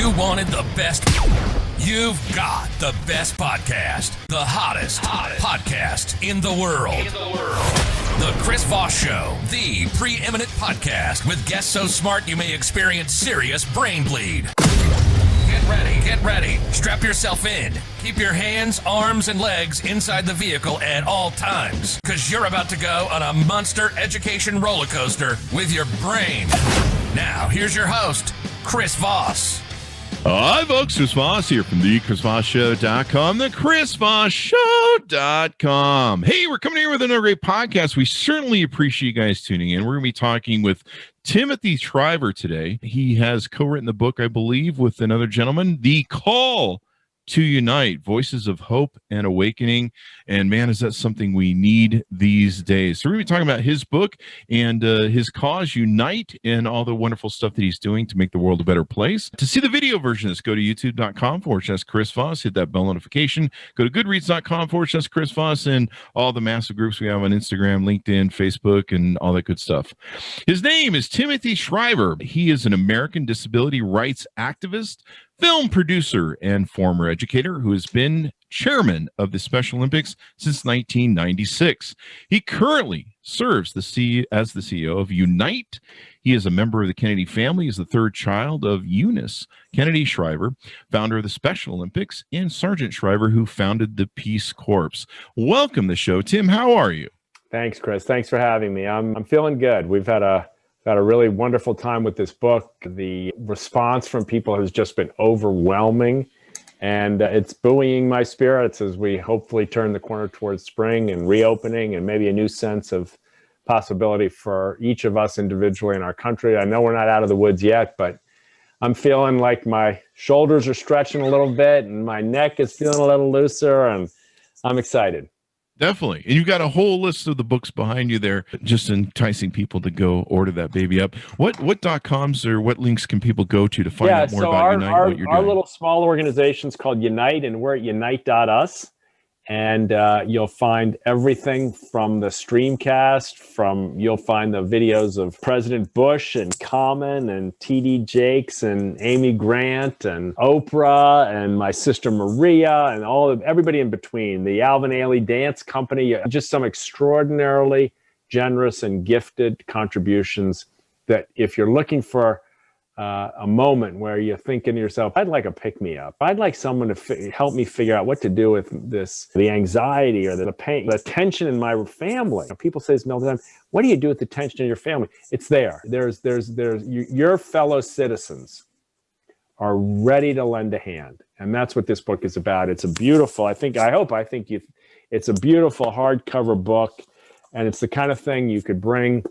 you wanted the best, you've got the best podcast, the hottest podcast in the world. The Chris Voss Show, the preeminent podcast with guests so smart you may experience serious brain bleed. Get ready. Strap yourself in. Keep your hands, arms, and legs inside the vehicle at all times, because you're about to go on a monster education roller coaster with your brain. Now, here's your host, Chris Voss. Hi, folks. Chris Voss here from the ChrisVossShow.com, the ChrisVossShow.com. Hey, we're coming here with another great podcast. We certainly appreciate you guys tuning in. We're going to be talking with Timothy Shriver today. He has co-written the book, I believe, with another gentleman, The Call to Unite, Voices of Hope and Awakening. And man, is that something we need these days. So we're going to be talking about his book and his cause, Unite, and all the wonderful stuff that he's doing to make the world a better place. To see the video version of this, go to youtube.com/Chris Voss, hit that bell notification, go to goodreads.com/Chris Voss, and all the massive groups we have on Instagram, LinkedIn, Facebook, and all that good stuff. His name is Timothy Shriver. He is an American disability rights activist, film producer, and former educator who has been chairman of the Special Olympics since 1996. He currently serves as the CEO of Unite. He is a member of the Kennedy family. He is the third child of Eunice Kennedy Shriver, founder of the Special Olympics, and Sergeant Shriver, who founded the Peace Corps. Welcome to the show. Tim, how are you? Thanks, Chris. Thanks for having me. I'm feeling good. We've had a really wonderful time with this book. The response from people has just been overwhelming, and it's buoying my spirits as we hopefully turn the corner towards spring and reopening and maybe a new sense of possibility for each of us individually in our country. I know we're not out of the woods yet, but I'm feeling like my shoulders are stretching a little bit and my neck is feeling a little looser, and I'm excited. Definitely. And you've got a whole list of the books behind you there, just enticing people to go order that baby up. What .coms or what links can people go to find out more about Unite and what you're doing? Our little small organization is called Unite, and we're at unite.us. And you'll find everything from the streamcast, you'll find the videos of President Bush and Common and T.D. Jakes and Amy Grant and Oprah and my sister Maria and everybody in between. The Alvin Ailey Dance Company, just some extraordinarily generous and gifted contributions that if you're looking for a moment where you're thinking to yourself, I'd like a pick-me-up. I'd like someone to help me figure out what to do with this, the anxiety or the pain, the tension in my family. People say this all the time, what do you do with the tension in your family? It's there. Your fellow citizens are ready to lend a hand. And that's what this book is about. It's a beautiful, it's a beautiful hardcover book. And it's the kind of thing you could bring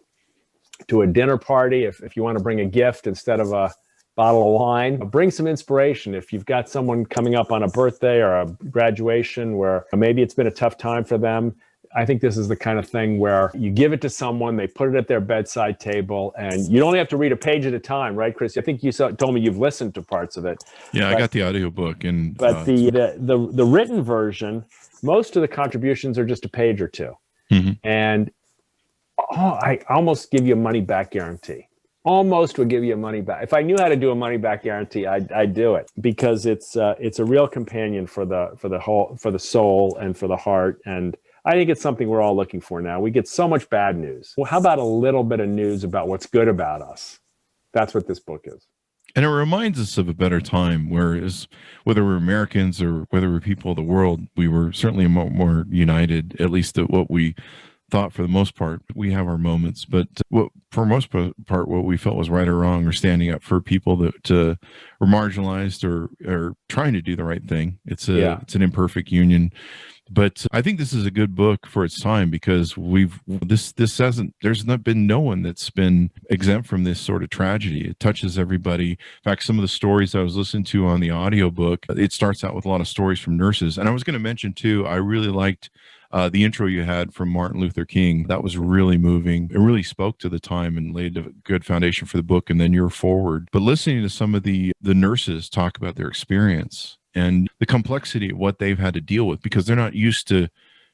to a dinner party if you want to bring a gift instead of a bottle of wine. Bring some inspiration if you've got someone coming up on a birthday or a graduation where maybe it's been a tough time for them. I think this is the kind of thing where you give it to someone, they put it at their bedside table, and you only have to read a page at a time, right, Chris? I think you told me you've listened to parts of it. Yeah, I got the audiobook. But the written version, most of the contributions are just a page or two. Mm-hmm. And I almost give you a money back guarantee. Almost would give you a money back. If I knew how to do a money back guarantee, I'd do it, because it's a real companion for the soul and for the heart. And I think it's something we're all looking for now. We get so much bad news. Well, how about a little bit of news about what's good about us? That's what this book is. And it reminds us of a better time, whereas whether we're Americans or whether we're people of the world, we were certainly more united, at least at what we thought. For the most part, we have our moments, but for most part, what we felt was right or wrong, or standing up for people that were marginalized or trying to do the right thing. It's an imperfect union. But I think this is a good book for its time, because there's not been no one that's been exempt from this sort of tragedy. It touches everybody. In fact, some of the stories I was listening to on the audiobook, it starts out with a lot of stories from nurses. And I was going to mention too, I really liked the intro you had from Martin Luther King. That was really moving. It really spoke to the time and laid a good foundation for the book, and then your forward. But listening to some of the nurses talk about their experience and the complexity of what they've had to deal with, because they're not used to,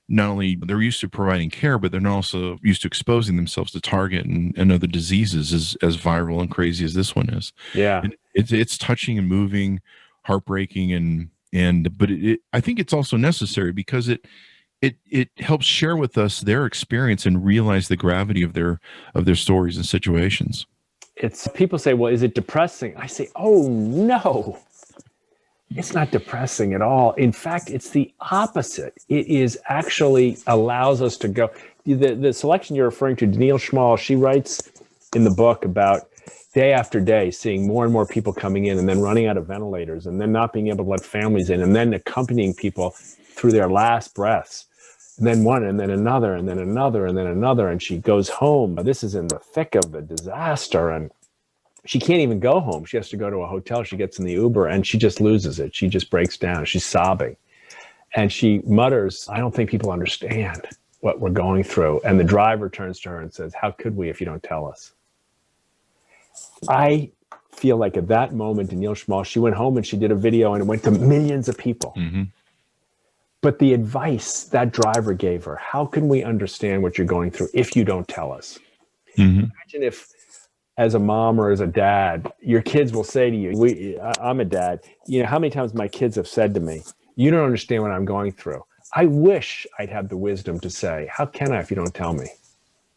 they're used to providing care, but they're not also used to exposing themselves to target and other diseases as viral and crazy as this one is. Yeah. It's touching and moving, heartbreaking, but I think it's also necessary because it helps share with us their experience and realize the gravity of their stories and situations. It's people say, well, is it depressing? I say, oh no, it's not depressing at all. In fact, it's the opposite. It is actually allows us to go. The selection you're referring to, Danielle Schmall, she writes in the book about day after day, seeing more and more people coming in and then running out of ventilators and then not being able to let families in and then accompanying people through their last breaths. And then one, and then another, and then another, and then another. And she goes home. This is in the thick of the disaster. And she can't even go home. She has to go to a hotel. She gets in the Uber and she just loses it. She just breaks down. She's sobbing. And she mutters, I don't think people understand what we're going through. And the driver turns to her and says, how could we if you don't tell us? I feel like at that moment, Danielle Schmall, she went home and she did a video and it went to millions of people. Mm-hmm. But the advice that driver gave her, how can we understand what you're going through if you don't tell us? Mm-hmm. Imagine if, as a mom or as a dad, your kids will say to you, I'm a dad, how many times my kids have said to me, you don't understand what I'm going through. I wish I'd have the wisdom to say, how can I if you don't tell me?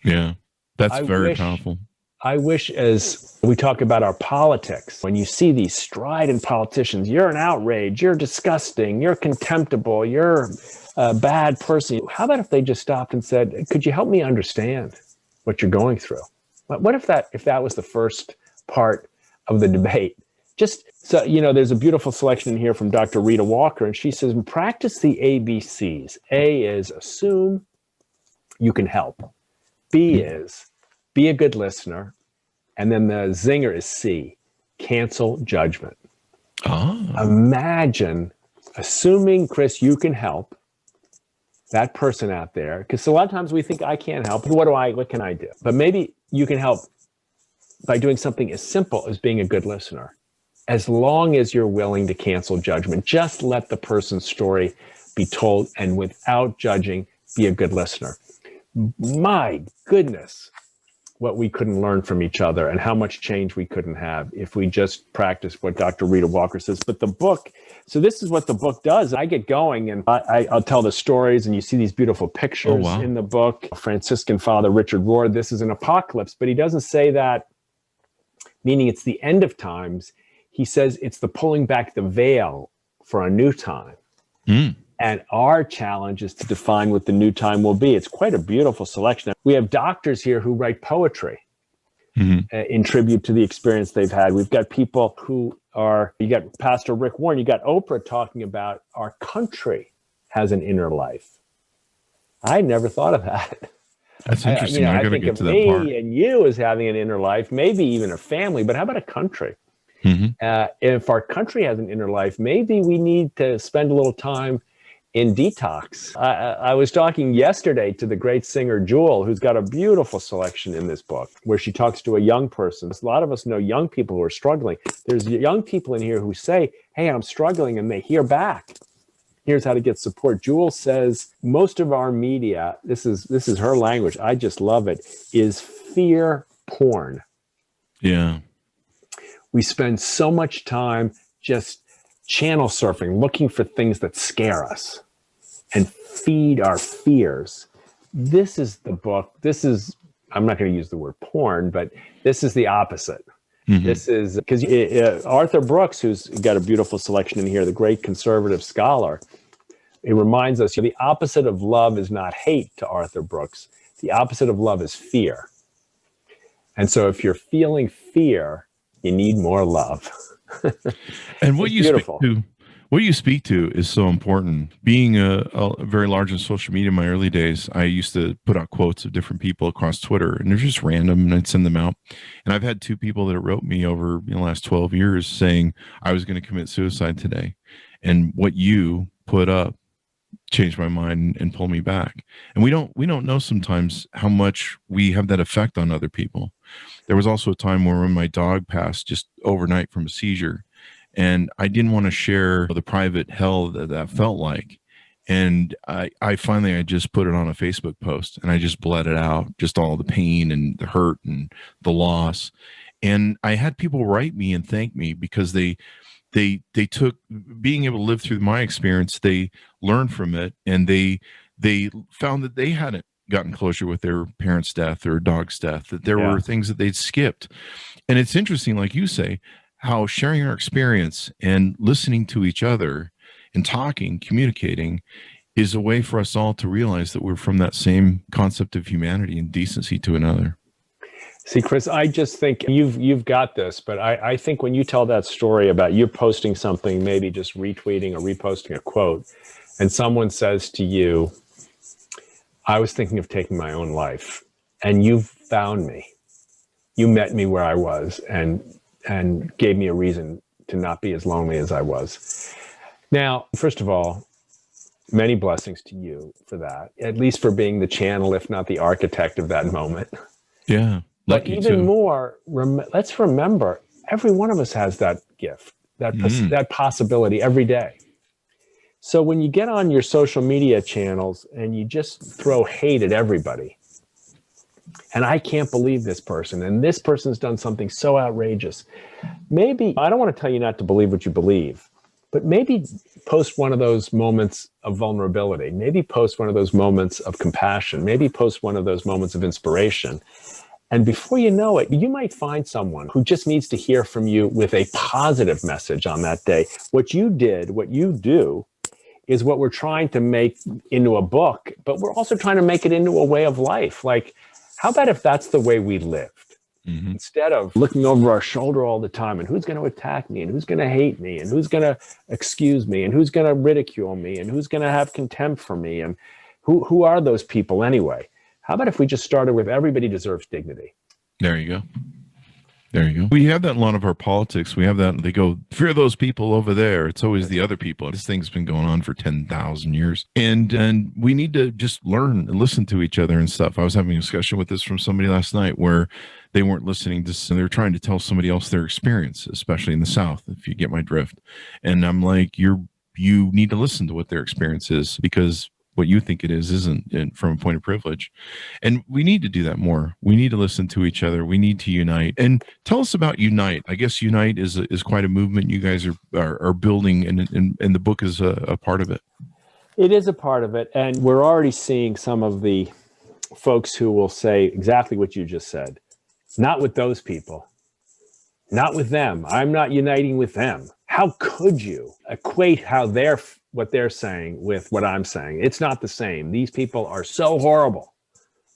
Yeah, that's very powerful. I wish, as we talk about our politics, when you see these strident politicians, you're an outrage, you're disgusting, you're contemptible, you're a bad person. How about if they just stopped and said, could you help me understand what you're going through? What if that was the first part of the debate? Just so, there's a beautiful selection in here from Dr. Rita Walker, and she says, practice the ABCs. A is assume you can help. B is be a good listener. And then the zinger is C, cancel judgment. Oh. Imagine assuming, Chris, you can help that person out there. Because a lot of times we think I can't help. What can I do? But maybe you can help by doing something as simple as being a good listener. As long as you're willing to cancel judgment, just let the person's story be told and without judging, be a good listener. My goodness, what we couldn't learn from each other and how much change we couldn't have if we just practiced what Dr. Rita Walker says. But the book, so this is what the book does. I get going and I'll tell the stories and you see these beautiful pictures in the book. Franciscan Father Richard Rohr, this is an apocalypse, but he doesn't say that, meaning it's the end of times. He says it's the pulling back the veil for a new time. Mm. And our challenge is to define what the new time will be. It's quite a beautiful selection. We have doctors here who write poetry in tribute to the experience they've had. We've got people who you got Pastor Rick Warren, you got Oprah talking about our country has an inner life. I never thought of that. That's interesting. I think of me and you as having an inner life, maybe even a family, but how about a country? Mm-hmm. If our country has an inner life, maybe we need to spend a little time in detox. I was talking yesterday to the great singer Jewel, who's got a beautiful selection in this book where she talks to a young person. A lot of us know young people who are struggling. There's young people in here who say, hey, I'm struggling, and they hear back. Here's how to get support. Jewel says most of our media, this is her language, I just love it, is fear porn. Yeah. We spend so much time just channel surfing, looking for things that scare us and feed our fears. This is the book. I'm not going to use the word porn, but this is the opposite. Mm-hmm. This is because Arthur Brooks, who's got a beautiful selection in here, the great conservative scholar, it reminds us the opposite of love is not hate to Arthur Brooks. The opposite of love is fear. And so if you're feeling fear, you need more love. And what you speak to is so important. Being a very large in social media in my early days, I used to put out quotes of different people across Twitter, and they're just random, and I'd send them out. And I've had 2 people that wrote me over the last 12 years saying I was going to commit suicide today, and what you put up changed my mind and pulled me back. And we don't know sometimes how much we have that effect on other people. There was also a time where when my dog passed just overnight from a seizure, and I didn't want to share the private hell that felt like. And I finally just put it on a Facebook post, and I just bled it out, just all the pain and the hurt and the loss. And I had people write me and thank me because they took being able to live through my experience, they learned from it, and they found that they hadn't gotten closure with their parents' death or dog's death, that there were things that they'd skipped. And it's interesting, like you say, how sharing our experience and listening to each other and talking, communicating is a way for us all to realize that we're from that same concept of humanity and decency to another. See, Chris, I just think you've got this, but I think when you tell that story about you posting something, maybe just retweeting or reposting a quote, and someone says to you, I was thinking of taking my own life, and you found me. You met me where I was and gave me a reason to not be as lonely as I was. Now, first of all, many blessings to you for that, at least for being the channel, if not the architect of that moment. Yeah. But even more, let's remember, every one of us has that gift, that possibility every day. So when you get on your social media channels and you just throw hate at everybody, and I can't believe this person, and this person's done something so outrageous, maybe, I don't want to tell you not to believe what you believe, but maybe post one of those moments of vulnerability, maybe post one of those moments of compassion, maybe post one of those moments of inspiration. And before you know it, you might find someone who just needs to hear from you with a positive message on that day. What you did, what you do, is what we're trying to make into a book, but we're also trying to make it into a way of life. Like, how about if that's the way we lived? Mm-hmm. Instead of looking over our shoulder all the time and who's going to attack me and who's going to hate me and who's going to excuse me and who's going to ridicule me and who's going to have contempt for me and who are those people anyway? How about if we just started with everybody deserves dignity? There you go. There you go. We have that in a lot of our politics. We have that. They go, fear those people over there. It's always the other people. This thing's been going on for 10,000 years. And we need to just learn and listen to each other and stuff. I was having a discussion with this from somebody last night where they weren't listening to, they were trying to tell somebody else their experience, especially in the South, if you get my drift. And I'm like, you need to listen to what their experience is, because what you think it is isn't from a point of privilege. And we need to do that more. We need to listen to each other. We need to unite. And tell us about Unite. I guess Unite is quite a movement you guys are building, and the book is a part of it. It is a part of it. And we're already seeing some of the folks who will say exactly what you just said. Not with those people. Not with them. I'm not uniting with them. How could you equate what they're saying with what I'm saying? It's not the same. These people are so horrible.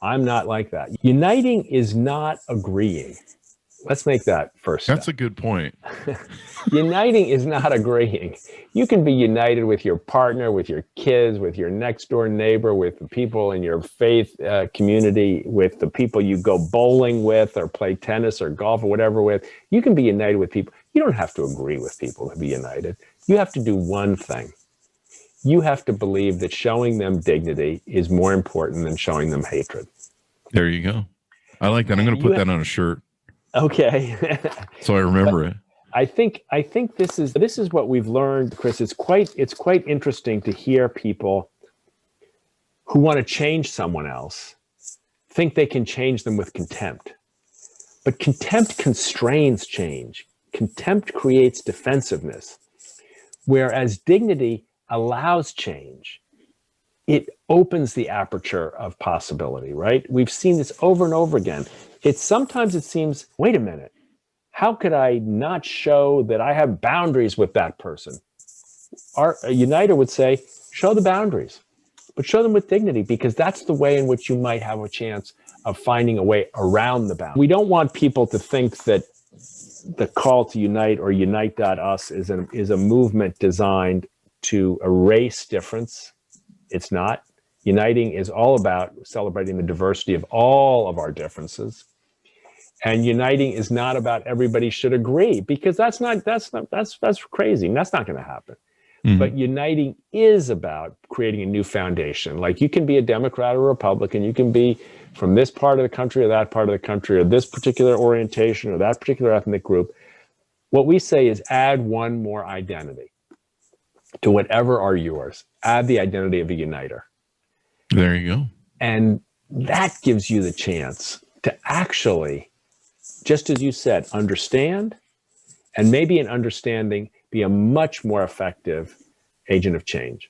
I'm not like that. Uniting is not agreeing. Let's make that first step. That's a good point. Uniting is not agreeing. You can be united with your partner, with your kids, with your next door neighbor, with the people in your faith community, with the people you go bowling with or play tennis or golf or whatever with. You can be united with people. You don't have to agree with people to be united. You have to do one thing. You have to believe that showing them dignity is more important than showing them hatred. There you go. I like that. I'm going to put that on a shirt. Okay. So I remember it. I think this is what we've learned, Chris. It's quite interesting to hear people who want to change someone else think they can change them with contempt. But contempt constrains change. Contempt creates defensiveness. Whereas dignity allows change. It opens the aperture of possibility, right? We've seen this over and over again. Sometimes it seems, wait a minute, how could I not show that I have boundaries with that person? A uniter would say, show the boundaries, but show them with dignity, because that's the way in which you might have a chance of finding a way around the boundary. We don't want people to think that the call to unite or unite.us is a movement designed to erase difference. It's not. Uniting is all about celebrating the diversity of all of our differences. And uniting is not about everybody should agree, because that's crazy. That's not going to happen. Mm-hmm. But uniting is about creating a new foundation. Like, you can be a Democrat or Republican, you can be from this part of the country or that part of the country, or this particular orientation or that particular ethnic group. What we say is add one more identity to whatever are yours. Add the identity of a uniter. There you go. And that gives you the chance to actually just as you said, understand, and maybe in understanding, be a much more effective agent of change.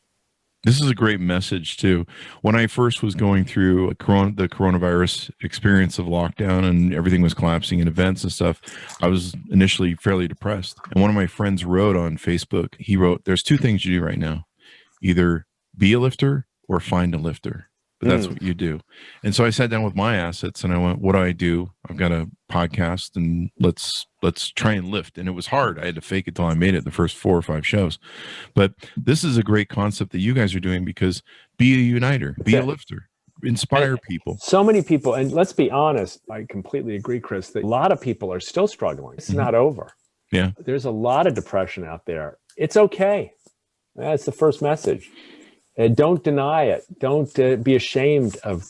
This is a great message too. When I first was going through the coronavirus experience of lockdown and everything was collapsing in events and stuff, I was initially fairly depressed. And one of my friends wrote on Facebook, he wrote, there's two things you do right now. Either be a lifter or find a lifter. But that's what you do. And so I sat down with my assets and I went, what do I do? I've got a podcast and let's try and lift. And it was hard. I had to fake it till I made it the first 4 or 5 shows. But this is a great concept that you guys are doing, because be a uniter, be a lifter, inspire people. So many people, and let's be honest, I completely agree, Chris, that a lot of people are still struggling. It's not over. Yeah. There's a lot of depression out there. It's okay. That's the first message. Don't deny it. Don't be ashamed of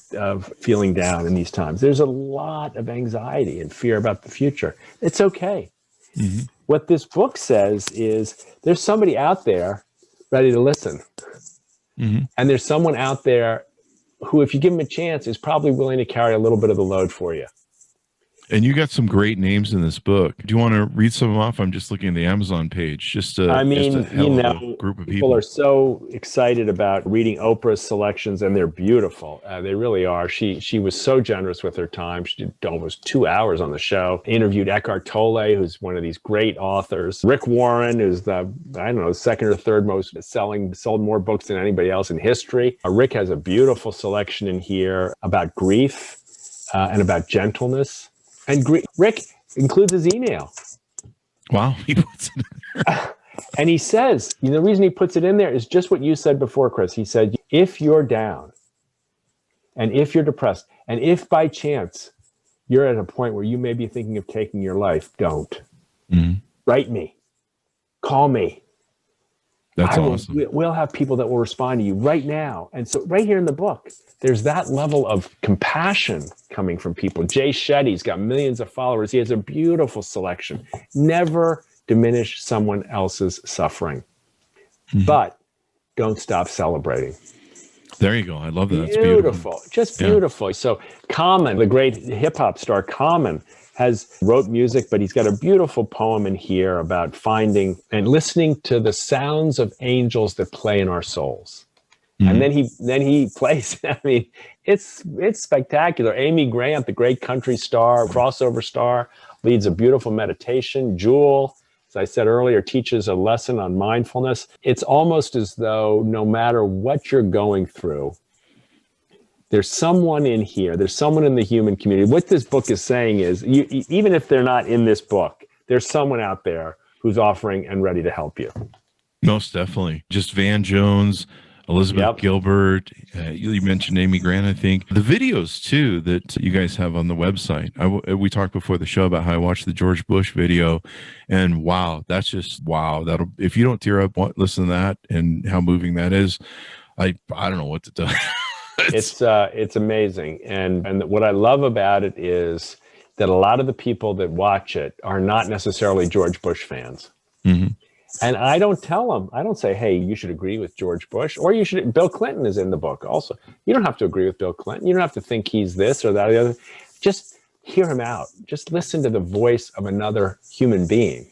feeling down in these times. There's a lot of anxiety and fear about the future. It's okay. Mm-hmm. What this book says is there's somebody out there ready to listen. Mm-hmm. And there's someone out there who, if you give them a chance, is probably willing to carry a little bit of the load for you. And you got some great names in this book. Do you want to read some of them off? I'm just looking at the Amazon page. Group of people are so excited about reading Oprah's selections, and they're beautiful. They really are. She was so generous with her time. She did almost 2 hours on the show. Interviewed Eckhart Tolle, who's one of these great authors. Rick Warren, who's the, second or third most sold more books than anybody else in history. Rick has a beautiful selection in here about grief and about gentleness. And Rick includes his email. Wow, he puts it in there. And he says, the reason he puts it in there is just what you said before, Chris. He said, if you're down, and if you're depressed, and if by chance you're at a point where you may be thinking of taking your life, don't. Mm-hmm. Write me. Call me. That's awesome. We'll have people that will respond to you right now. And so right here in the book, there's that level of compassion coming from people. Jay Shetty's got millions of followers. He has a beautiful selection. Never diminish someone else's suffering, but don't stop celebrating. There you go. I love that. That's beautiful. Just beautiful. Yeah. So Common, the great hip hop star Common, wrote music, but he's got a beautiful poem in here about finding and listening to the sounds of angels that play in our souls. Mm-hmm. And then he plays. I mean, it's spectacular. Amy Grant, the great country star, crossover star, leads a beautiful meditation. Jewel, as I said earlier, teaches a lesson on mindfulness. It's almost as though no matter what you're going through, there's someone in here, there's someone in the human community. What this book is saying is, even if they're not in this book, there's someone out there who's offering and ready to help you. Most definitely. Just Van Jones, Elizabeth Gilbert, you mentioned Amy Grant, I think. The videos, too, that you guys have on the website. We talked before the show about how I watched the George Bush video, and wow, that's just wow. If you don't tear up, listen to that and how moving that is. I don't know what to tell you. It's amazing. And what I love about it is that a lot of the people that watch it are not necessarily George Bush fans. Mm-hmm. And I don't tell them, I don't say, hey, you should agree with George Bush, or Bill Clinton is in the book also. You don't have to agree with Bill Clinton. You don't have to think he's this or that or the other. Just hear him out. Just listen to the voice of another human being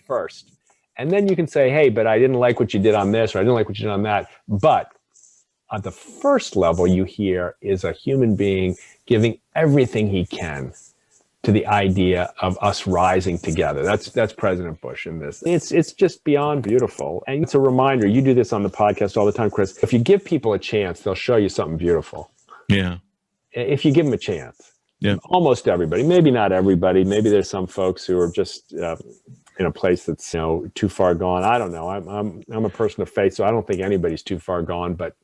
first. And then you can say, hey, but I didn't like what you did on this, or I didn't like what you did on that. But at the first level you hear is a human being giving everything he can to the idea of us rising together. That's President Bush in this. It's just beyond beautiful. And it's a reminder, you do this on the podcast all the time, Chris. If you give people a chance, they'll show you something beautiful. Yeah. If you give them a chance. Yeah. Almost everybody, maybe not everybody. Maybe there's some folks who are just in a place that's too far gone. I don't know. I'm a person of faith, so I don't think anybody's too far gone, but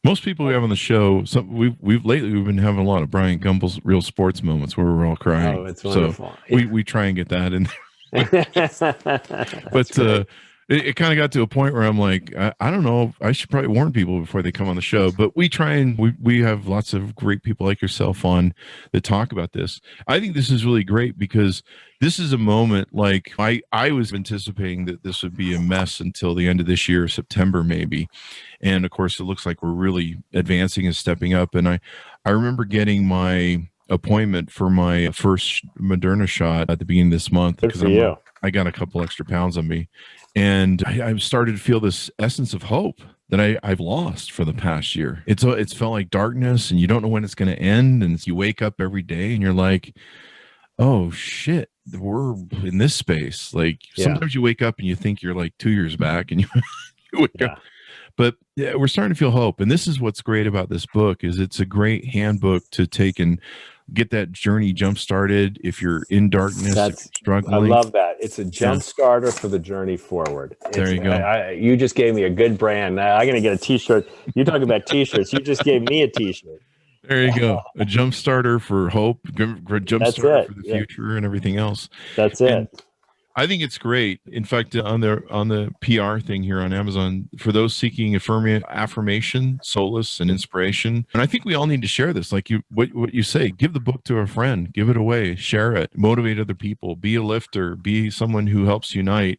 most people we have on the show, we've been having a lot of Brian Gumbel's real sports moments where we're all crying. Oh, it's wonderful. So we try and get that in there. But it kind of got to a point where I'm like, I don't know, I should probably warn people before they come on the show. But we try and we have lots of great people like yourself on that talk about this. I think this is really great because this is a moment like I was anticipating that this would be a mess until the end of this year, September maybe. And of course, it looks like we're really advancing and stepping up. And I remember getting my appointment for my first Moderna shot at the beginning of this month. Good for you. I got a couple extra pounds on me, and I started to feel this essence of hope that I've lost for the past year. It's felt like darkness, and you don't know when it's going to end. And you wake up every day and you're like, oh shit, we're in this space. Like sometimes you wake up and you think you're like 2 years back, and you wake up. But yeah, we're starting to feel hope. And this is what's great about this book is it's a great handbook to take and get that journey jump started. If you're in darkness, if you're struggling. I love that. It's a jump starter for the journey forward. There you go. You just gave me a good brand. I'm going to get a t-shirt. You talk about t-shirts. You just gave me a t-shirt. There you go. A jump starter for hope, a jump starter for the future and everything else. That's it. I think it's great. In fact, on the PR thing here on Amazon, for those seeking affirmation, solace, and inspiration, and I think we all need to share this. Like what you say, give the book to a friend, give it away, share it, motivate other people, be a lifter, be someone who helps unite.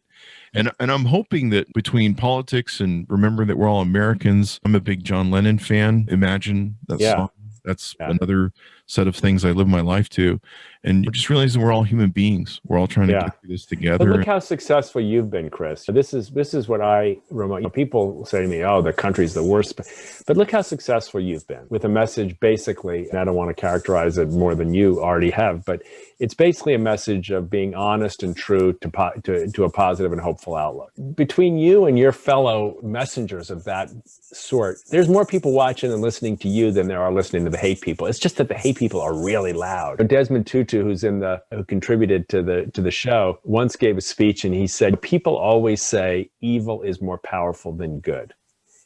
And I'm hoping that between politics and remember that we're all Americans. I'm a big John Lennon fan. Imagine that song. That's another set of things I live my life to. And just realizing we're all human beings. We're all trying to get through this together. But look how successful you've been, Chris. This is what I remind people say to me, oh, the country's the worst. But look how successful you've been with a message basically, and I don't want to characterize it more than you already have, but it's basically a message of being honest and true to a positive and hopeful outlook. Between you and your fellow messengers of that sort, there's more people watching and listening to you than there are listening to the hate people. It's just that the hate people are really loud. Desmond Tutu, who contributed to the show, once gave a speech and he said, people always say evil is more powerful than good.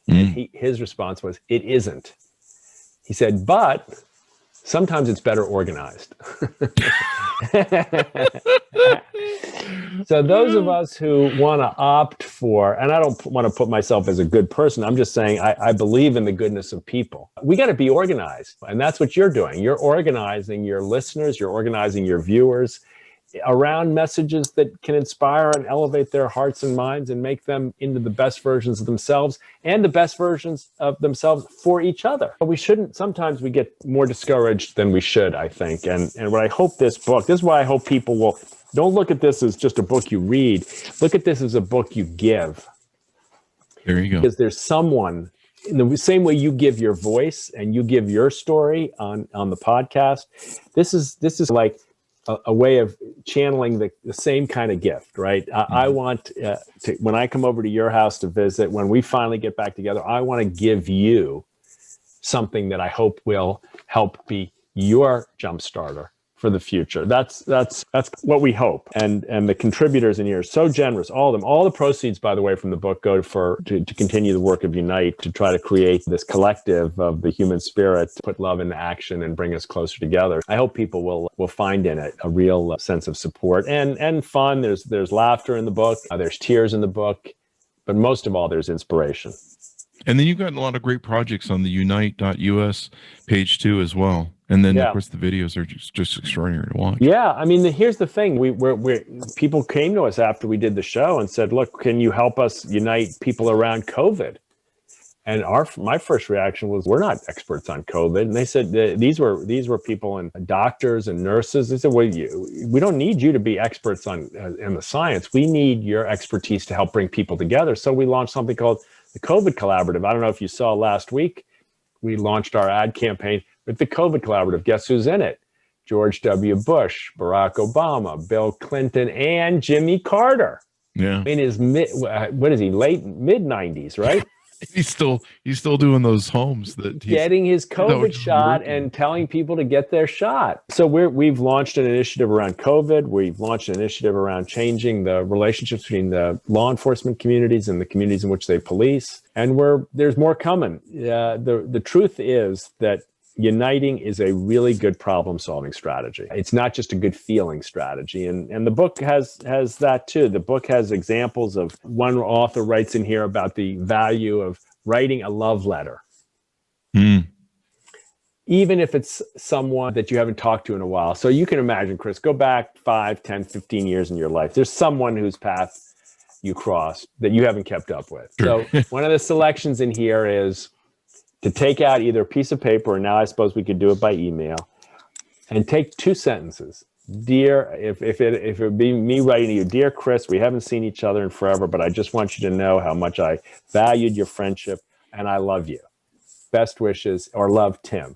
And his response was, it isn't. He said, but sometimes it's better organized. So those of us who want to opt for, and I don't want to put myself as a good person, I'm just saying I believe in the goodness of people. We got to be organized. And that's what you're doing. You're organizing your listeners, you're organizing your viewers around messages that can inspire and elevate their hearts and minds and make them into the best versions of themselves and the best versions of themselves for each other. But sometimes we get more discouraged than we should, I think. And what I hope this is why I hope people will, don't look at this as just a book you read. Look at this as a book you give. There you go. Because there's someone, in the same way you give your voice and you give your story on the podcast, this is like a way of channeling the same kind of gift, right? I want to, when I come over to your house to visit, when we finally get back together, I want to give you something that I hope will help be your jump starter for the future. That's what we hope. And the contributors in here are so generous, all of them. All the proceeds, by the way, from the book go to continue the work of Unite, to try to create this collective of the human spirit, to put love into action and bring us closer together. I hope people will find in it a real sense of support and fun. There's laughter in the book. There's tears in the book. But most of all, there's inspiration. And then you've got a lot of great projects on the unite.us page too as well. And then, of course, the videos are just extraordinary to watch. Yeah, I mean, here's the thing. People came to us after we did the show and said, look, can you help us unite people around COVID? And my first reaction was, we're not experts on COVID. And they said, these were people and doctors and nurses. They said, well, we don't need you to be experts in the science. We need your expertise to help bring people together. So we launched something called the COVID Collaborative. I don't know if you saw last week, we launched our ad campaign with the COVID Collaborative. Guess who's in it? George W. Bush, Barack Obama, Bill Clinton, and Jimmy Carter. Yeah. In his late mid-90s, right? He's still doing those homes getting his COVID shot and telling people to get their shot. So we've launched an initiative around COVID. We've launched an initiative around changing the relationships between the law enforcement communities and the communities in which they police. And there's more coming. The truth is that uniting is a really good problem-solving strategy. It's not just a good feeling strategy. And the book has that too. The book has examples of, one author writes in here about the value of writing a love letter. Even if it's someone that you haven't talked to in a while. So you can imagine, Chris, go back 5, 10, 15 years in your life. There's someone whose path you crossed that you haven't kept up with. Sure. So one of the selections in here is to take out either a piece of paper, or now I suppose we could do it by email, And take 2 sentences. Dear, if it would be me writing to you, dear Chris, we haven't seen each other in forever, but I just want you to know how much I valued your friendship and I love you. Best wishes, or love, Tim.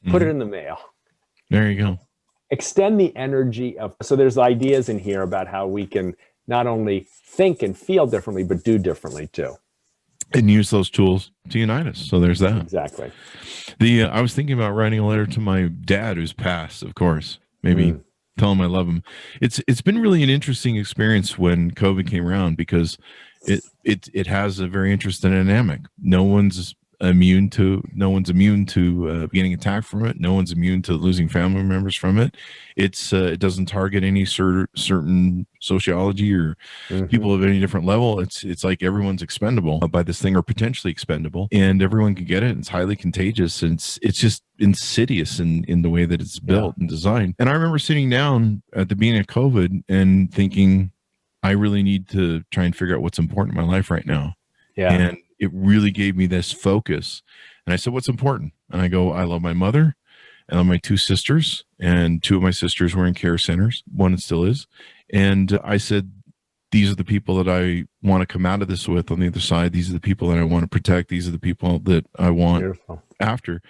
Put it in the mail. There you go. Extend the energy of, so there's ideas in here about how we can not only think and feel differently, but do differently too. And use those tools to unite us. So there's that. Exactly. I was thinking about writing a letter to my dad, who's passed, of course. Maybe tell him I love him. It's been really an interesting experience when COVID came around, because it has a very interesting dynamic. No one's immune to getting attacked from it. No one's immune to losing family members from it. It doesn't target any certain sociology or people of any different level. It's like everyone's expendable by this thing, or potentially expendable, and everyone can get it. It's highly contagious, and it's just insidious in the way that it's built and designed. And I remember sitting down at the beginning of COVID and thinking, I really need to try and figure out what's important in my life right now. Yeah. And it really gave me this focus. And I said, what's important? And I go, I love my mother, and I love my 2 sisters, and 2 of my sisters were in care centers. One still is. And I said, these are the people that I want to come out of this with on the other side. These are the people that I want to protect. These are the people that I want after.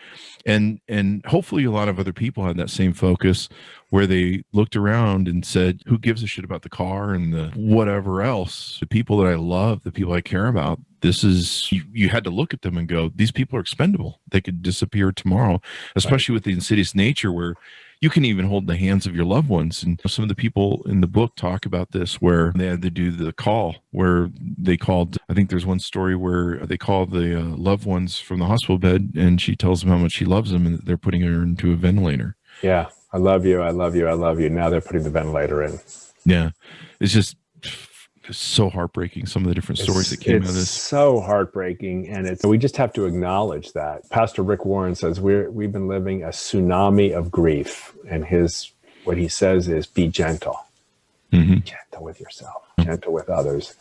And hopefully a lot of other people had that same focus, where they looked around and said, who gives a shit about the car and the whatever else? The people that I love, the people I care about, this is, you had to look at them and go, these people are expendable. They could disappear tomorrow, especially with the insidious nature where you can even hold the hands of your loved ones. And some of the people in the book talk about this, where they had to do the call, where they called, I think there's one story where they called the loved ones from the hospital bed, and she tells them how much she loves them and that they're putting her into a ventilator. Yeah. I love you. I love you. I love you. Now they're putting the ventilator in. Yeah. It's just so heartbreaking, some of the different stories that came out of this. It's so heartbreaking, and we just have to acknowledge that. Pastor Rick Warren says we've been living a tsunami of grief, and what he says is, be gentle. Be gentle with yourself, gentle with others.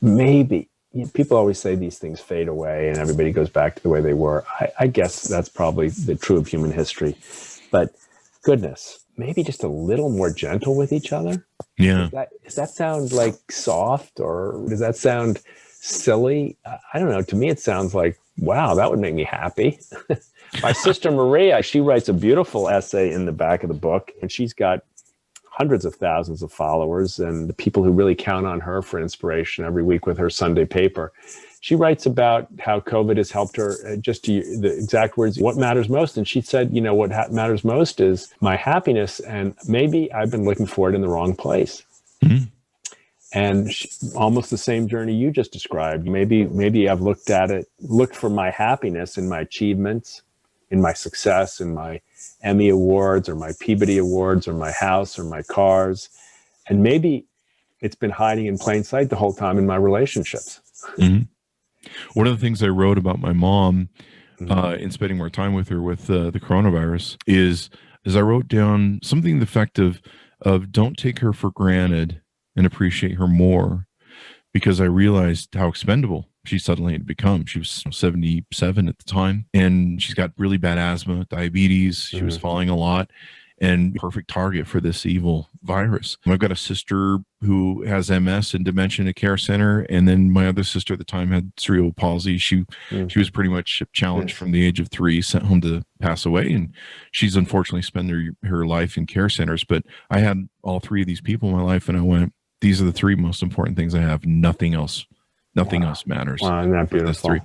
Maybe people always say these things fade away and everybody goes back to the way they were. I guess that's probably the true of human history, but goodness, maybe just a little more gentle with each other. Yeah. Does that sound like soft, or does that sound silly? I don't know. To me, it sounds like, wow, that would make me happy. My sister Maria, she writes a beautiful essay in the back of the book, and she's got hundreds of thousands of followers and the people who really count on her for inspiration every week with her Sunday paper. She writes about how COVID has helped her, just to the exact words, what matters most. And she said, what matters most is my happiness. And maybe I've been looking for it in the wrong place. And almost the same journey you just described. Maybe I've looked for my happiness in my achievements, in my success, in my Emmy Awards or my Peabody Awards or my house or my cars. And maybe it's been hiding in plain sight the whole time in my relationships. One of the things I wrote about my mom in spending more time with her with the coronavirus is I wrote down something to the effect of don't take her for granted and appreciate her more, because I realized how expendable she suddenly had become. She was 77 at the time, and she's got really bad asthma, diabetes. She was falling a lot, and perfect target for this evil virus. I've got a sister who has MS and dementia in a care center, and then my other sister at the time had cerebral palsy. She was pretty much challenged from the age of 3, sent home to pass away, and she's unfortunately spent her life in care centers. But I had all 3 of these people in my life, and I went, these are the 3 most important things I have. Nothing else matters. Wow, isn't that beautiful? 3.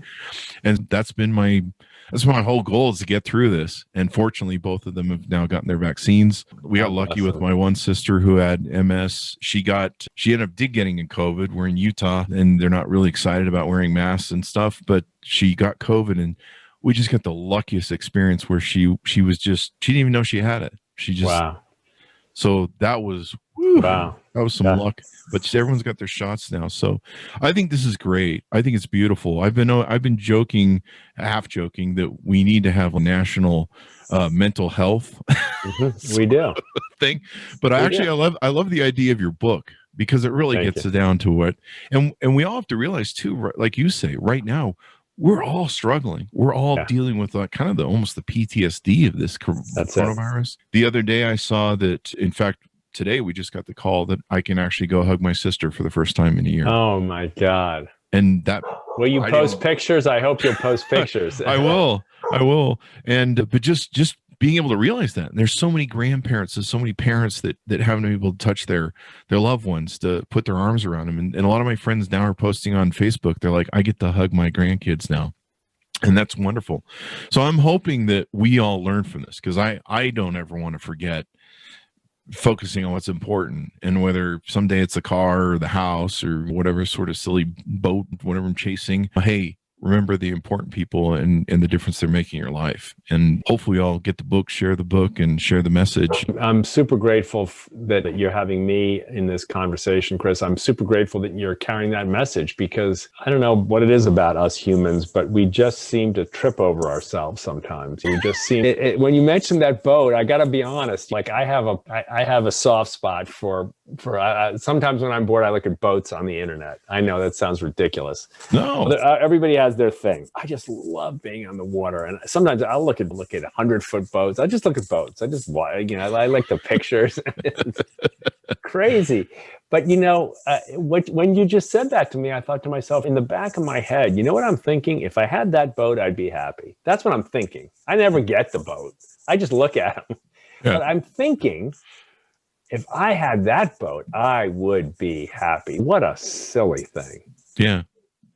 And that's my whole goal, is to get through this. And fortunately, both of them have now gotten their vaccines. We got lucky with my one sister who had MS. She ended up getting in COVID. We're in Utah, and they're not really excited about wearing masks and stuff, but she got COVID, and we just got the luckiest experience where she didn't even know she had it. Wow. So that was, that was some luck. But everyone's got their shots now, so I think this is great. I think it's beautiful. I've been joking, half joking, that we need to have a national mental health we do thing. But I love the idea of your book, because it really gets down to what, and we all have to realize too, like you say, right now, we're all struggling. We're all dealing with kind of almost the PTSD of this coronavirus. The other day I saw that, in fact, today we just got the call that I can actually go hug my sister for the first time in a year. Oh my God. And that, will you post pictures? I hope you'll post pictures. I will. And, but just being able to realize that there's so many grandparents and so many parents that haven't been able to touch their loved ones, to put their arms around them. And a lot of my friends now are posting on Facebook. They're like, I get to hug my grandkids now. And that's wonderful. So I'm hoping that we all learn from this, because I don't ever want to forget focusing on what's important, and whether someday it's a car or the house or whatever sort of silly boat, whatever I'm chasing. Hey, remember the important people and the difference they're making in your life. And hopefully we all get the book, share the book, and share the message. I'm super grateful that you're having me in this conversation, Chris. I'm super grateful that you're carrying that message, because I don't know what it is about us humans, but we just seem to trip over ourselves sometimes. We just seem, when you mentioned that boat, I got to be honest, like I have a soft spot for sometimes when I'm bored, I look at boats on the internet. I know that sounds ridiculous. No, everybody has their thing. I just love being on the water, and sometimes I'll look at 100-foot boats. I just look at boats. I like the pictures. It's crazy. But when you just said that to me, I thought to myself, in the back of my head, you know what I'm thinking? If I had that boat, I'd be happy. That's what I'm thinking. I never get the boat. I just look at them. Yeah. But I'm thinking, if I had that boat, I would be happy. What a silly thing. Yeah.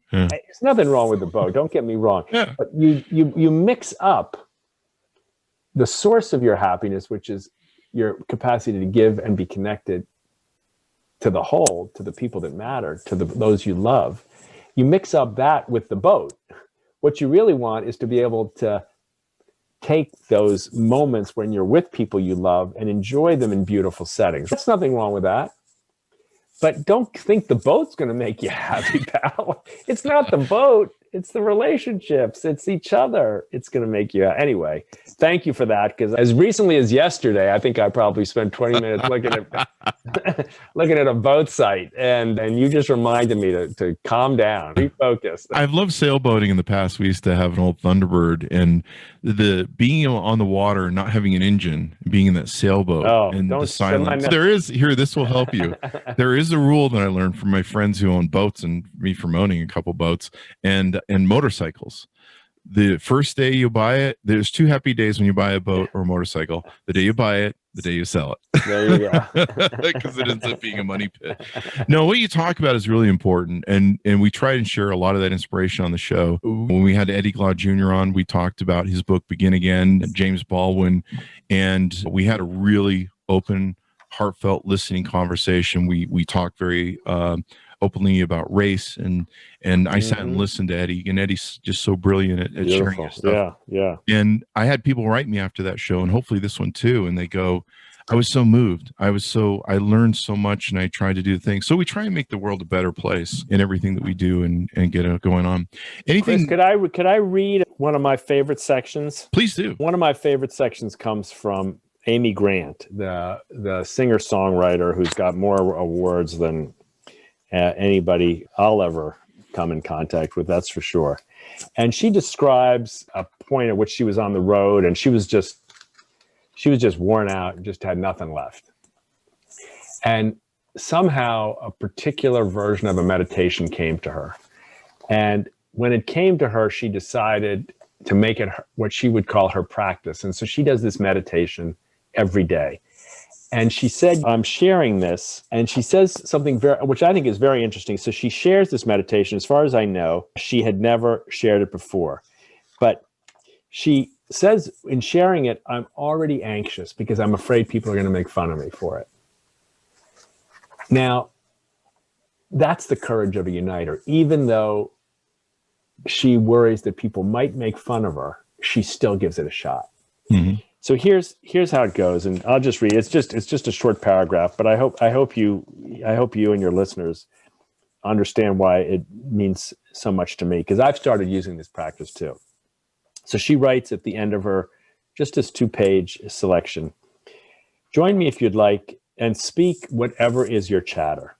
There's nothing wrong with the boat. Don't get me wrong. Yeah. But you mix up the source of your happiness, which is your capacity to give and be connected to the whole, to the people that matter, to those you love. You mix up that with the boat. What you really want is to be able to take those moments when you're with people you love and enjoy them in beautiful settings. There's nothing wrong with that. But don't think the boat's going to make you happy, pal. It's not the boat. It's the relationships. It's each other. It's going to make you happy. Anyway, thank you for that. Because as recently as yesterday, I think I probably spent 20 minutes looking at a boat site. And you just reminded me to calm down, refocus. I've loved sailboating in the past. We used to have an old Thunderbird, and the being on the water, not having an engine, being in that sailboat, and the silence. There is here. This will help you. There is a rule that I learned from my friends who own boats, and me from owning a couple boats and motorcycles. The first day you buy it, there's 2 happy days when you buy a boat or a motorcycle: the day you buy it, the day you sell it. There you go. Because it ends up being a money pit. No, what you talk about is really important, and we try and share a lot of that inspiration on the show. When we had Eddie Glaude Jr. on, we talked about his book Begin Again, James Baldwin, and we had a really open, heartfelt listening conversation. We talked very openly about race, and I sat and listened to Eddie, and Eddie's just so brilliant at sharing his stuff. Yeah. And I had people write me after that show, and hopefully this one too, and they go, I was so moved. I learned so much, and I tried to do things. So we try and make the world a better place in everything that we do and get it going on. Anything? Chris, could I read one of my favorite sections? Please do. One of my favorite sections comes from Amy Grant, the singer-songwriter who's got more awards than anybody I'll ever come in contact with, that's for sure. And she describes a point at which she was on the road, and she was just worn out and just had nothing left. And somehow a particular version of a meditation came to her. And when it came to her, she decided to make it what she would call her practice. And so she does this meditation every day. And she said, I'm sharing this. And she says something which I think is very interesting. So she shares this meditation. As far as I know, she had never shared it before. But she says in sharing it, I'm already anxious because I'm afraid people are going to make fun of me for it. Now, that's the courage of a uniter. Even though she worries that people might make fun of her, she still gives it a shot. Mm-hmm. So here's how it goes, and I'll just read. It's just a short paragraph, but I hope you and your listeners understand why it means so much to me, because I've started using this practice too. So she writes at the end of her, just this 2-page selection, join me if you'd like and speak whatever is your chatter.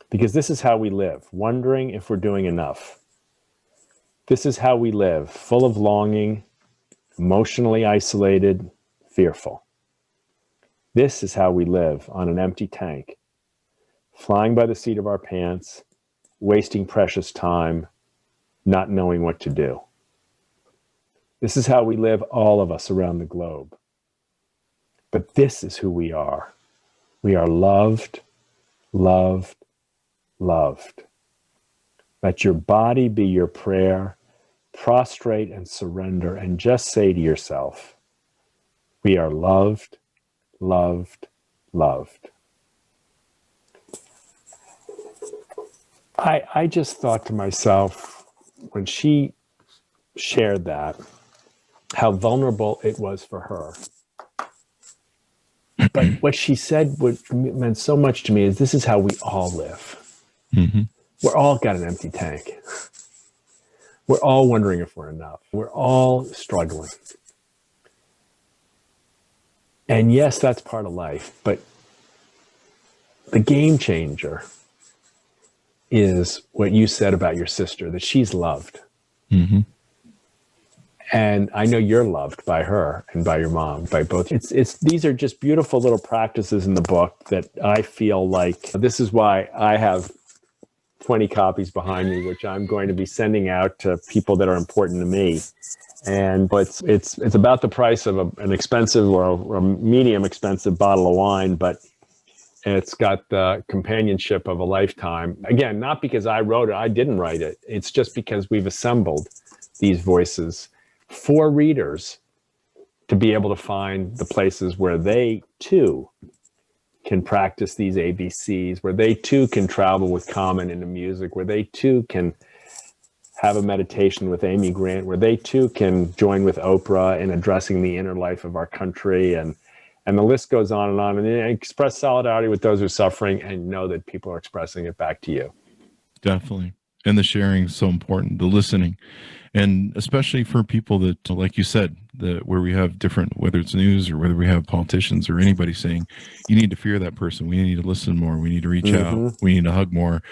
Because this is how we live, wondering if we're doing enough. This is how we live, full of longing, emotionally isolated, fearful. This is how we live on an empty tank, flying by the seat of our pants, wasting precious time, not knowing what to do. This is how we live, all of us around the globe. But this is who we are. We are loved, loved, loved. Let your body be your prayer. Prostrate and surrender and just say to yourself, we are loved, loved, loved. I just thought to myself, when she shared that, how vulnerable it was for her. But what she said meant so much to me is this is how we all live. Mm-hmm. We're all got an empty tank. We're all wondering if we're enough. We're all struggling. And yes, that's part of life. But the game changer is what you said about your sister, that she's loved. Mm-hmm. And I know you're loved by her and by your mom, by both. These are just beautiful little practices in the book that I feel like this is why I have 20 copies behind me, which I'm going to be sending out to people that are important to me. And it's about the price of an expensive or a medium expensive bottle of wine, but it's got the companionship of a lifetime. Again, not because I wrote it, I didn't write it. It's just because we've assembled these voices for readers to be able to find the places where they too can practice these ABCs, where they too can travel with Common into music, where they too can have a meditation with Amy Grant, where they too can join with Oprah in addressing the inner life of our country. And the list goes on, and express solidarity with those who are suffering and know that people are expressing it back to you. Definitely. And the sharing is so important, the listening. And especially for people that, like you said, where we have different, whether it's news or whether we have politicians or anybody saying, you need to fear that person. We need to listen more. We need to reach out. We need to hug more.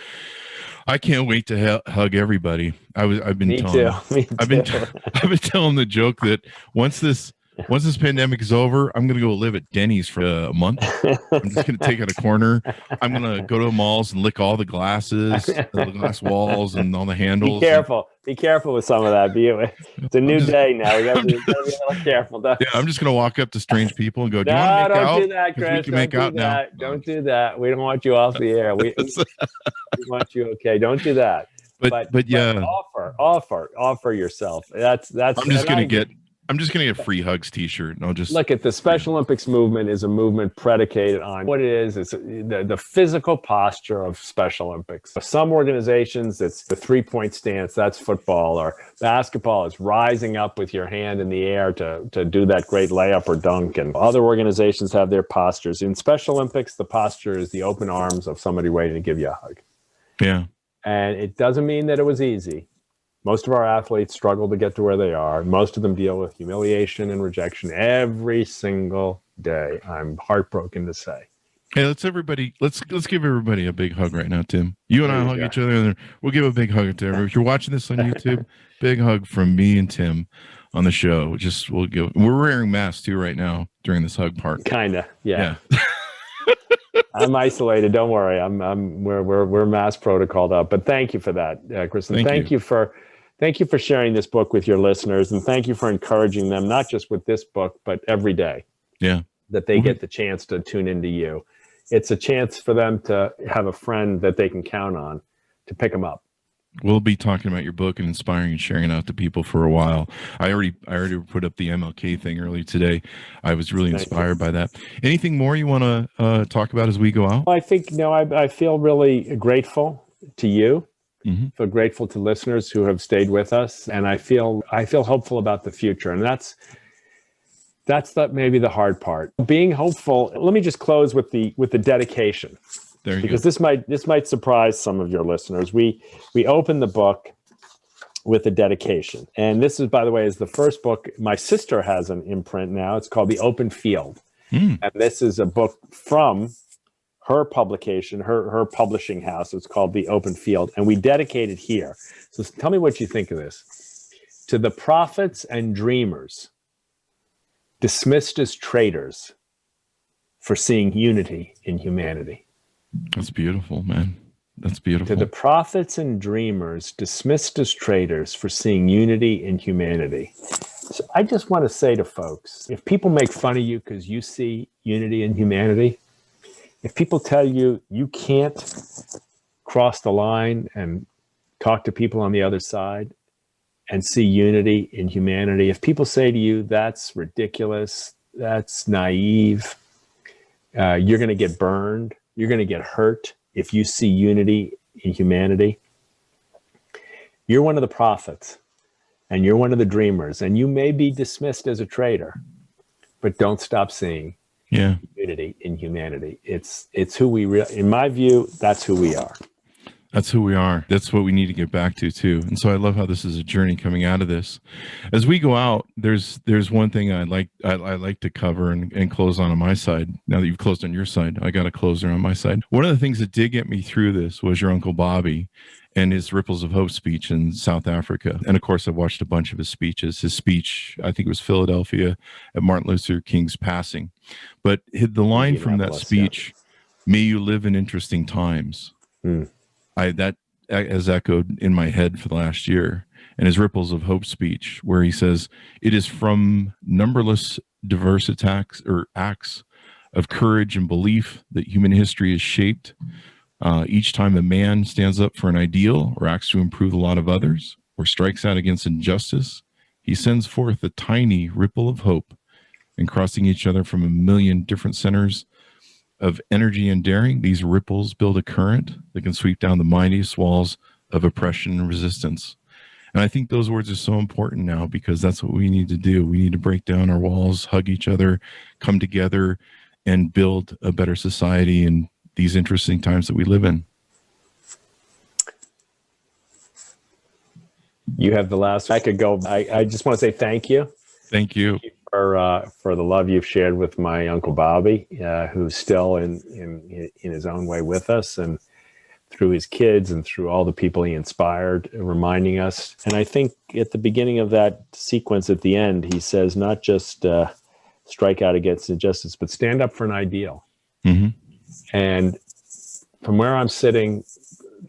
I can't wait to hug everybody. I've been telling the joke that once this pandemic is over, I'm going to go live at Denny's for a month. I'm just going to take out a corner. I'm going to go to the malls and lick all the glasses, the glass walls, and all the handles. Be careful with some of that. It's a new day now. We got to be a little careful. Yeah, I'm just going to walk up to strange people and go, "Do you want to make out?" Don't do that, Chris. We can make out now. Don't do that. We don't want you off the air. We want you okay. Don't do that. But yeah, offer yourself. I'm just going to get a free hugs t-shirt, and I'll just look at the Special Olympics movement is a movement predicated on what it is. It's the physical posture of Special Olympics. For some organizations, it's the 3-point stance. That's football, or basketball is rising up with your hand in the air to do that great layup or dunk. And other organizations have their postures. In Special Olympics, the posture is the open arms of somebody waiting to give you a hug. Yeah. And it doesn't mean that it was easy. Most of our athletes struggle to get to where they are. Most of them deal with humiliation and rejection every single day. I'm heartbroken to say. Hey, let's give everybody a big hug right now, Tim. You and I hug each other, and we'll give a big hug to everyone. If you're watching this on YouTube, big hug from me and Tim on the show. We're wearing masks too right now during this hug part. Kinda, yeah. I'm isolated. Don't worry. We're mask protocoled up. But thank you for that, Chris. And thank you for sharing this book with your listeners, and thank you for encouraging them, not just with this book, but every day. Yeah. That they get the chance to tune into you. It's a chance for them to have a friend that they can count on to pick them up. We'll be talking about your book and inspiring and sharing it out to people for a while. I already put up the MLK thing earlier today. I was really inspired by that. Anything more you want to talk about as we go out? I think, I feel really grateful to you. Mm-hmm. Feel grateful to listeners who have stayed with us, and I feel hopeful about the future, and that's maybe the hard part. Being hopeful. Let me just close with the dedication. There you because go. this might surprise some of your listeners. We open the book with a dedication, and this is, by the way, is the first book. My sister has an imprint now. It's called The Open Field, and this is a book from her publication, her publishing house. It's called The Open Field, and we dedicate it here. So tell me what you think of this. To the prophets and dreamers, dismissed as traitors for seeing unity in humanity. That's beautiful, man. That's beautiful. To the prophets and dreamers, dismissed as traitors for seeing unity in humanity. So I just want to say to folks, if people make fun of you because you see unity in humanity, if people tell you you can't cross the line and talk to people on the other side and see unity in humanity, if people say to you, that's ridiculous, that's naive, you're going to get burned, you're going to get hurt if you see unity in humanity, you're one of the prophets and you're one of the dreamers, and you may be dismissed as a traitor, but don't stop seeing unity in humanity. It's who we in my view, that's who we are. That's who we are. That's what we need to get back to too. And so I love how this is a journey coming out of this. As we go out, there's one thing I like to cover and close on my side. Now that you've closed on your side, I got a closer on my side. One of the things that did get me through this was your Uncle Bobby and his Ripples of Hope speech in South Africa. And of course, I watched a bunch of his speeches. His speech, I think it was Philadelphia at Martin Luther King's passing. But the line from that speech, may you live in interesting times. That has echoed in my head for the last year. And his Ripples of Hope speech, where he says, it is from numberless diverse attacks or acts of courage and belief that human history is shaped. Each time a man stands up for an ideal or acts to improve the lot of others or strikes out against injustice, he sends forth a tiny ripple of hope, and crossing each other from a million different centers of energy and daring, these ripples build a current that can sweep down the mightiest walls of oppression and resistance. And I think those words are so important now, because that's what we need to do. We need to break down our walls, hug each other, come together, and build a better society in these interesting times that we live in. You have the last. I could go. I just want to say thank you. Thank you. For the love you've shared with my Uncle Bobby, who's still in his own way with us, and through his kids and through all the people he inspired, reminding us. And I think at the beginning of that sequence at the end, he says, not just strike out against injustice, but stand up for an ideal. Mm-hmm. And from where I'm sitting,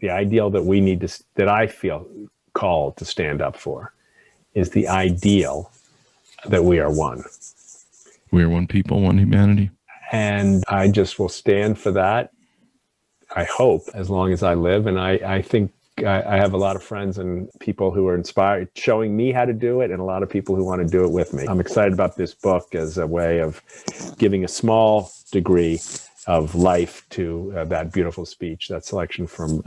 the ideal that we need to, that I feel called to stand up for, is the ideal that we are one. We are one people, one humanity. And I just will stand for that, I hope, as long as I live. And I think I have a lot of friends and people who are inspired, showing me how to do it, and a lot of people who want to do it with me. I'm excited about this book as a way of giving a small degree of life to that beautiful speech, that selection from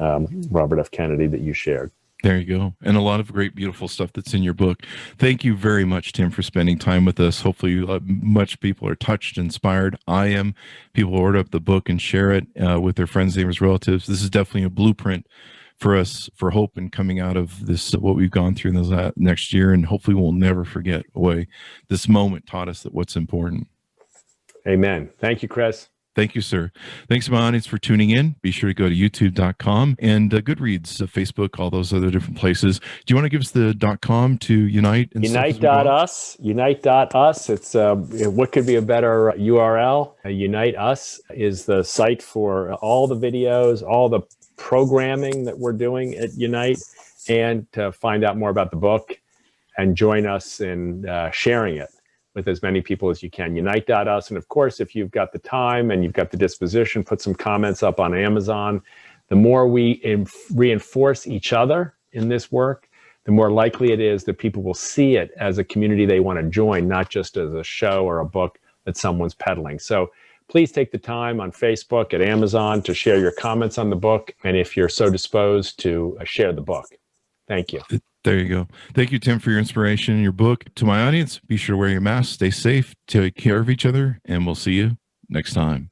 Robert F. Kennedy that you shared. There you go. And a lot of great, beautiful stuff that's in your book. Thank you very much, Tim, for spending time with us. Hopefully much people are touched, inspired. I am. People order up the book and share it with their friends, neighbors, relatives. This is definitely a blueprint for us for hope and coming out of this, what we've gone through in this next year. And hopefully we'll never forget this moment taught us that what's important. Amen. Thank you, Chris. Thank you, sir. Thanks to my audience for tuning in. Be sure to go to youtube.com and Goodreads, Facebook, all those other different places. Do you want to give us the .com to unite? Unite.us. Unite.us. It's what could be a better URL? Unite Us is the site for all the videos, all the programming that we're doing at Unite, and to find out more about the book and join us in sharing it with as many people as you can. Unite.us. And of course, if you've got the time and you've got the disposition, put some comments up on Amazon. The more we reinforce each other in this work, the more likely it is that people will see it as a community they want to join, not just as a show or a book that someone's peddling. So please take the time on Facebook, at Amazon, to share your comments on the book. And if you're so disposed, to share the book. Thank you. There you go. Thank you, Tim, for your inspiration and your book. To my audience, be sure to wear your mask, stay safe, take care of each other, and we'll see you next time.